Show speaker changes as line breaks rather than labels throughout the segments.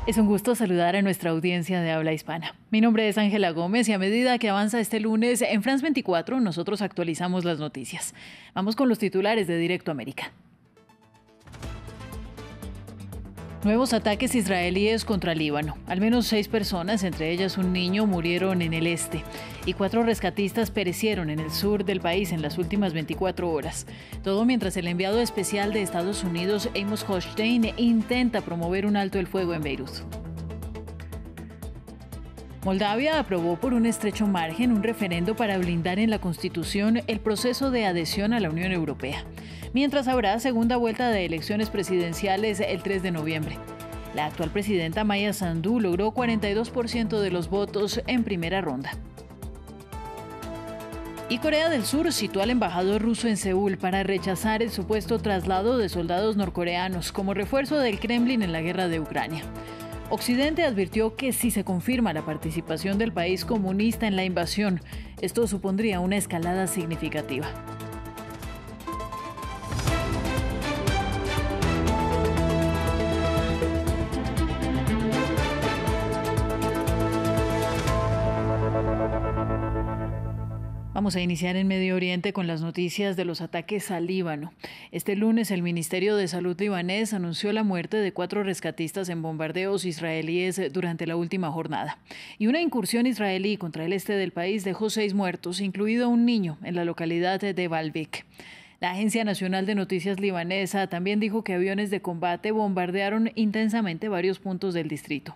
Es un gusto saludar a nuestra audiencia de habla hispana. Mi nombre es Ángela Gómez y a medida que avanza este lunes en France 24 nosotros actualizamos las noticias. Vamos con los titulares de Directo América. Nuevos ataques israelíes contra Líbano. Al menos 6 personas, entre ellas un niño, murieron en el este y 4 rescatistas perecieron en el sur del país en las últimas 24 horas. Todo mientras el enviado especial de Estados Unidos, Amos Hochstein, intenta promover un alto el fuego en Beirut. Moldavia aprobó por un estrecho margen un referendo para blindar en la Constitución el proceso de adhesión a la Unión Europea, mientras habrá segunda vuelta de elecciones presidenciales el 3 de noviembre. La actual presidenta Maya Sandu logró 42% de los votos en primera ronda. Y Corea del Sur citó al embajador ruso en Seúl para rechazar el supuesto traslado de soldados norcoreanos como refuerzo del Kremlin en la guerra de Ucrania. Occidente advirtió que si se confirma la participación del país comunista en la invasión, esto supondría una escalada significativa. Vamos a iniciar en Medio Oriente con las noticias de los ataques al Líbano. Este lunes el Ministerio de Salud libanés anunció la muerte de 4 rescatistas en bombardeos israelíes durante la última jornada. Y una incursión israelí contra el este del país dejó 6 muertos, incluido un niño, en la localidad de Baalbek. La Agencia Nacional de Noticias libanesa también dijo que aviones de combate bombardearon intensamente varios puntos del distrito.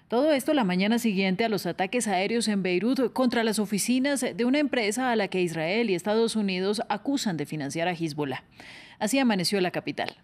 Todo esto la mañana siguiente a los ataques aéreos en Beirut contra las oficinas de una empresa a la que Israel y Estados Unidos acusan de financiar a Hezbollah. Así amaneció la capital.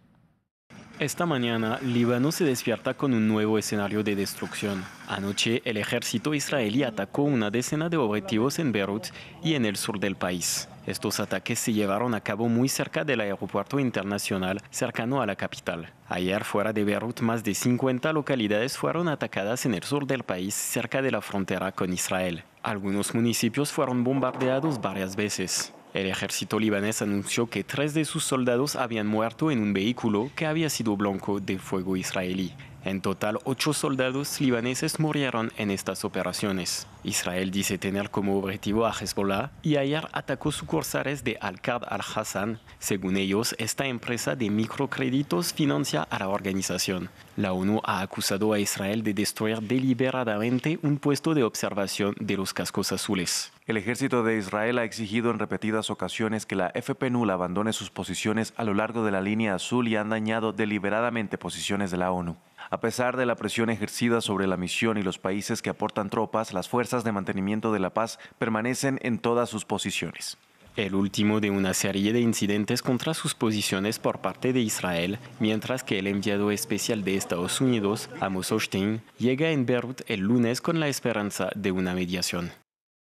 Esta mañana, Líbano se despierta con un nuevo escenario de destrucción. Anoche, el ejército israelí atacó una decena de objetivos en Beirut y en el sur del país. Estos ataques se llevaron a cabo muy cerca del aeropuerto internacional, cercano a la capital. Ayer, fuera de Beirut, más de 50 localidades fueron atacadas en el sur del país, cerca de la frontera con Israel. Algunos municipios fueron bombardeados varias veces. El ejército libanés anunció que 3 de sus soldados habían muerto en un vehículo que había sido blanco de fuego israelí. En total, 8 soldados libaneses murieron en estas operaciones. Israel dice tener como objetivo a Hezbollah y ayer atacó sucursales de Al-Qard al-Hassan. Según ellos, esta empresa de microcréditos financia a la organización. La ONU ha acusado a Israel de destruir deliberadamente un puesto de observación de los cascos azules.
El ejército de Israel ha exigido en repetidas ocasiones que la FPNUL abandone sus posiciones a lo largo de la línea azul y han dañado deliberadamente posiciones de la ONU. A pesar de la presión ejercida sobre la misión y los países que aportan tropas, las fuerzas de mantenimiento de la paz permanecen en todas sus posiciones.
El último de una serie de incidentes contra sus posiciones por parte de Israel, mientras que el enviado especial de Estados Unidos, Amos Hochstein, llega en Beirut el lunes con la esperanza de una mediación.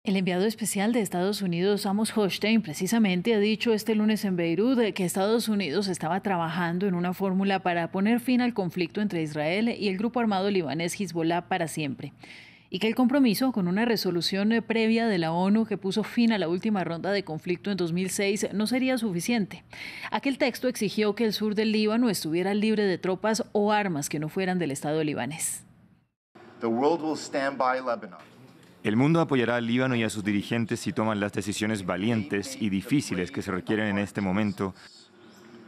El enviado especial de Estados Unidos, Amos Hochstein, precisamente ha dicho este lunes en Beirut que Estados Unidos estaba trabajando en una fórmula para poner fin al conflicto entre Israel y el grupo armado libanés Hezbollah para siempre, y que el compromiso con una resolución previa de la ONU que puso fin a la última ronda de conflicto en 2006 no sería suficiente. Aquel texto exigió que el sur del Líbano estuviera libre de tropas o armas que no fueran del Estado libanés.
El mundo apoyará al Líbano y a sus dirigentes si toman las decisiones valientes y difíciles que se requieren en este momento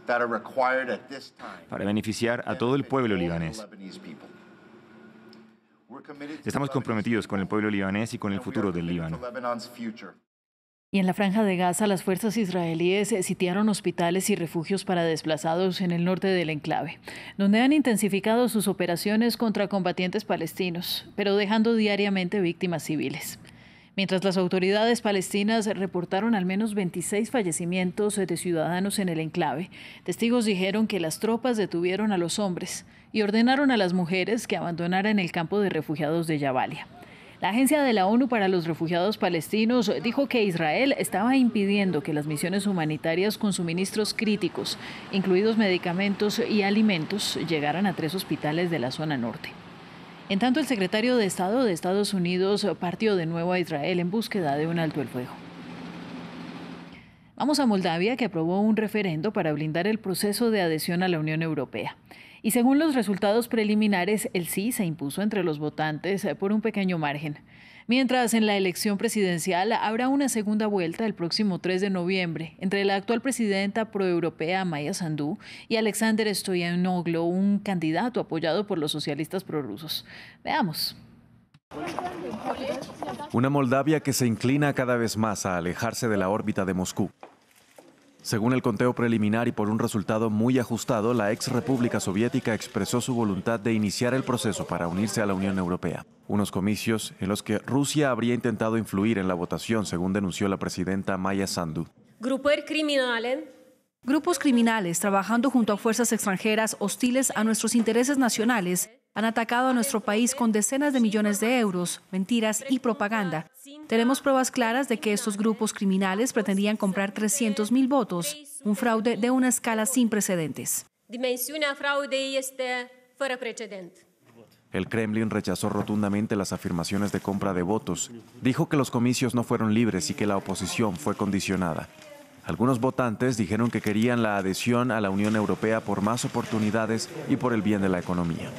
para beneficiar a todo el pueblo libanés. Estamos comprometidos con el pueblo libanés y con el futuro del Líbano.
Y en la Franja de Gaza, las fuerzas israelíes sitiaron hospitales y refugios para desplazados en el norte del enclave, donde han intensificado sus operaciones contra combatientes palestinos, pero dejando diariamente víctimas civiles. Mientras las autoridades palestinas reportaron al menos 26 fallecimientos de ciudadanos en el enclave, testigos dijeron que las tropas detuvieron a los hombres y ordenaron a las mujeres que abandonaran el campo de refugiados de Jabalia. La Agencia de la ONU para los Refugiados Palestinos dijo que Israel estaba impidiendo que las misiones humanitarias con suministros críticos, incluidos medicamentos y alimentos, llegaran a 3 hospitales de la zona norte. En tanto, el secretario de Estado de Estados Unidos partió de nuevo a Israel en búsqueda de un alto el fuego. Vamos a Moldavia, que aprobó un referendo para blindar el proceso de adhesión a la Unión Europea. Y según los resultados preliminares, el sí se impuso entre los votantes por un pequeño margen. Mientras en la elección presidencial habrá una segunda vuelta el próximo 3 de noviembre entre la actual presidenta proeuropea Maya Sandu y Alexander Stoyanoglu, un candidato apoyado por los socialistas prorrusos. Veamos.
Una Moldavia que se inclina cada vez más a alejarse de la órbita de Moscú. Según el conteo preliminar y por un resultado muy ajustado, la ex República Soviética expresó su voluntad de iniciar el proceso para unirse a la Unión Europea. Unos comicios en los que Rusia habría intentado influir en la votación, según denunció la presidenta Maya Sandu.
Grupos criminales trabajando junto a fuerzas extranjeras hostiles a nuestros intereses nacionales han atacado a nuestro país con decenas de millones de euros, mentiras y propaganda. Tenemos pruebas claras de que estos grupos criminales pretendían comprar 300.000 votos, un fraude de una escala sin precedentes.
El Kremlin rechazó rotundamente las afirmaciones de compra de votos. Dijo que los comicios no fueron libres y que la oposición fue condicionada. Algunos votantes dijeron que querían la adhesión a la Unión Europea por más oportunidades y por el bien de la economía.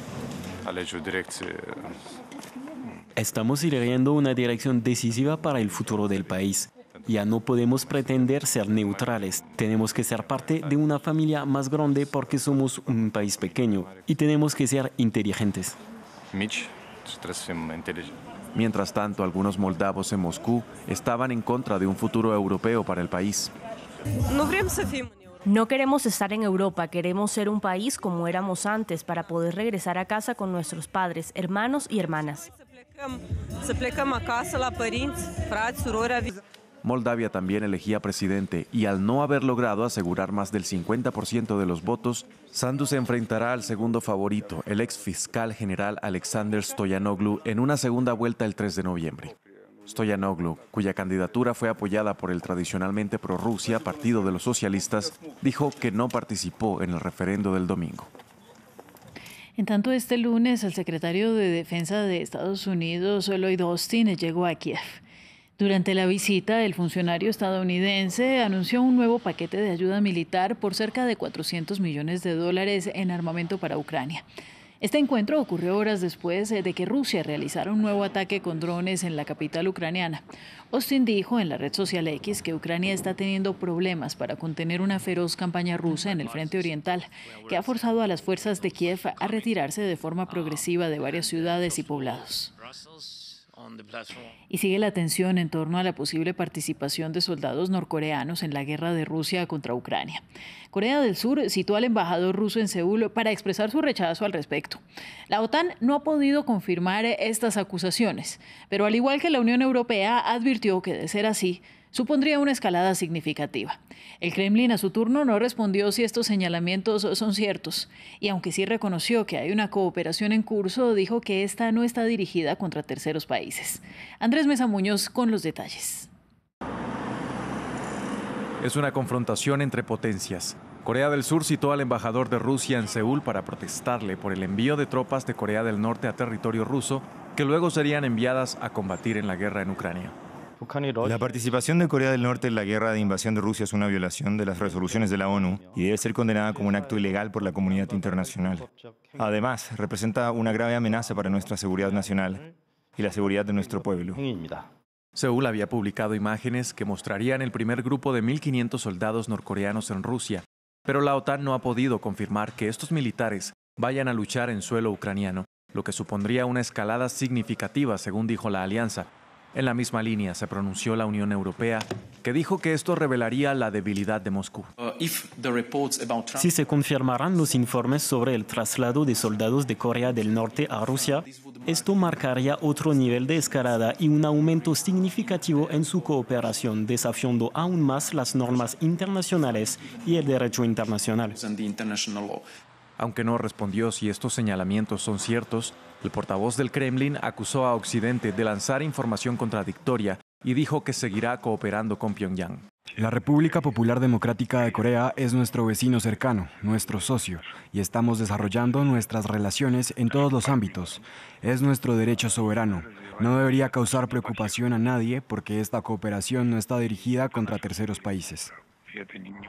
Estamos dirigiendo una dirección decisiva para el futuro del país. Ya no podemos pretender ser neutrales. Tenemos que ser parte de una familia más grande porque somos un país pequeño y tenemos que ser inteligentes.
Mientras tanto, algunos moldavos en Moscú estaban en contra de un futuro europeo para el país.
No queremos estar en Europa, queremos ser un país como éramos antes para poder regresar a casa con nuestros padres, hermanos y hermanas.
Moldavia también elegía presidente y al no haber logrado asegurar más del 50% de los votos, Sandu se enfrentará al segundo favorito, el ex fiscal general Alexander Stoyanoglu, en una segunda vuelta el 3 de noviembre. Stoyanoglu, cuya candidatura fue apoyada por el tradicionalmente prorrusia Partido de los Socialistas, dijo que no participó en el referendo del domingo.
En tanto, este lunes, el secretario de Defensa de Estados Unidos, Lloyd Austin, llegó a Kiev. Durante la visita, el funcionario estadounidense anunció un nuevo paquete de ayuda militar por cerca de $400 millones en armamento para Ucrania. Este encuentro ocurrió horas después de que Rusia realizara un nuevo ataque con drones en la capital ucraniana. Austin dijo en la red social X que Ucrania está teniendo problemas para contener una feroz campaña rusa en el frente oriental, que ha forzado a las fuerzas de Kiev a retirarse de forma progresiva de varias ciudades y poblados. Y sigue la tensión en torno a la posible participación de soldados norcoreanos en la guerra de Rusia contra Ucrania. Corea del Sur citó al embajador ruso en Seúl para expresar su rechazo al respecto. La OTAN no ha podido confirmar estas acusaciones, pero al igual que la Unión Europea advirtió que de ser así, supondría una escalada significativa. El Kremlin, a su turno, no respondió si estos señalamientos son ciertos, y aunque sí reconoció que hay una cooperación en curso, dijo que esta no está dirigida contra terceros países. Andrés Mesa Muñoz con los detalles.
Es una confrontación entre potencias. Corea del Sur citó al embajador de Rusia en Seúl para protestarle por el envío de tropas de Corea del Norte a territorio ruso, que luego serían enviadas a combatir en la guerra en Ucrania.
La participación de Corea del Norte en la guerra de invasión de Rusia es una violación de las resoluciones de la ONU y debe ser condenada como un acto ilegal por la comunidad internacional. Además, representa una grave amenaza para nuestra seguridad nacional y la seguridad de nuestro pueblo.
Seúl había publicado imágenes que mostrarían el primer grupo de 1.500 soldados norcoreanos en Rusia, pero la OTAN no ha podido confirmar que estos militares vayan a luchar en suelo ucraniano, lo que supondría una escalada significativa, según dijo la alianza. En la misma línea se pronunció la Unión Europea, que dijo que esto revelaría la debilidad de Moscú.
Si se confirmarán los informes sobre el traslado de soldados de Corea del Norte a Rusia, esto marcaría otro nivel de escalada y un aumento significativo en su cooperación, desafiando aún más las normas internacionales y el derecho internacional.
Aunque no respondió si estos señalamientos son ciertos, el portavoz del Kremlin acusó a Occidente de lanzar información contradictoria y dijo que seguirá cooperando con Pyongyang.
La República Popular Democrática de Corea es nuestro vecino cercano, nuestro socio, y estamos desarrollando nuestras relaciones en todos los ámbitos. Es nuestro derecho soberano. No debería causar preocupación a nadie porque esta cooperación no está dirigida contra terceros países.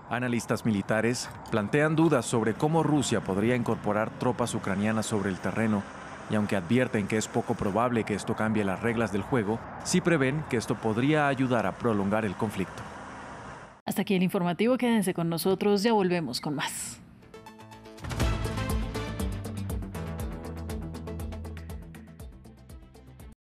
Analistas militares plantean dudas sobre cómo Rusia podría incorporar tropas ucranianas sobre el terreno, y aunque advierten que es poco probable que esto cambie las reglas del juego, sí prevén que esto podría ayudar a prolongar el conflicto.
Hasta aquí el informativo, quédense con nosotros, ya volvemos con más.